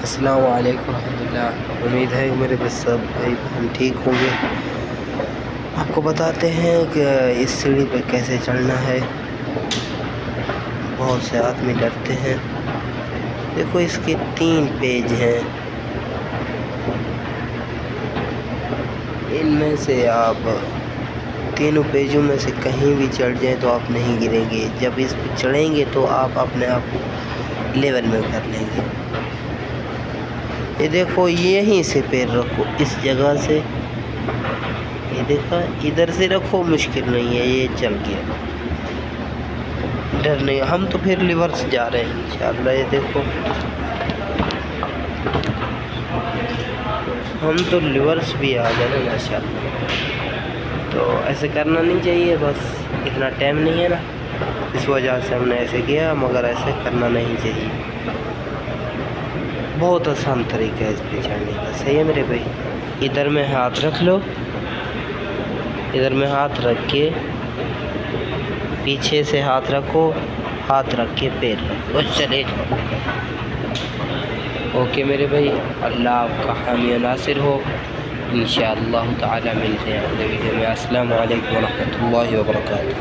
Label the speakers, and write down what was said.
Speaker 1: السلام علیکم ورحمۃ اللہ. امید ہے کہ میرے بس سب بھائی بہن ٹھیک ہوں گے. آپ کو بتاتے ہیں کہ اس سیڑھی پہ کیسے چڑھنا ہے. بہت سے آدمی ڈرتے ہیں. دیکھو اس کے 3 پیج ہیں. ان میں سے آپ تینوں پیجوں میں سے کہیں بھی چڑھ جائیں تو آپ نہیں گریں گے. جب اس پہ چڑھیں گے تو آپ اپنے آپ کو لیول میں کر لیں گے. یہ دیکھو یہیں سے پیر رکھو اس جگہ سے. یہ دیکھا ادھر سے رکھو, مشکل نہیں ہے, یہ چل گیا. ڈر نہیں. ہم تو پھر ریورس جا رہے ہیں انشاءاللہ. یہ دیکھو ہم تو ریورس بھی آ جائیں گے ماشاءاللہ. تو ایسے کرنا نہیں چاہیے, بس اتنا ٹائم نہیں ہے نا, اس وجہ سے ہم نے ایسے کیا, مگر ایسے کرنا نہیں چاہیے. بہت آسان طریقہ ہے اس پہ چڑھنے کا. صحیح ہے میرے بھائی. ادھر میں ہاتھ رکھ لو, ادھر میں ہاتھ رکھ کے پیچھے سے ہاتھ رکھو, ہاتھ رکھ کے پیر رکھو, چلے جاؤ. اوکے میرے بھائی, اللہ آپ کا حامی و ناصر ہو. انشاءاللہ تعالی ملتے ہیں اگلے ویڈیو میں. السلام علیکم ورحمۃ اللہ وبرکاتہ.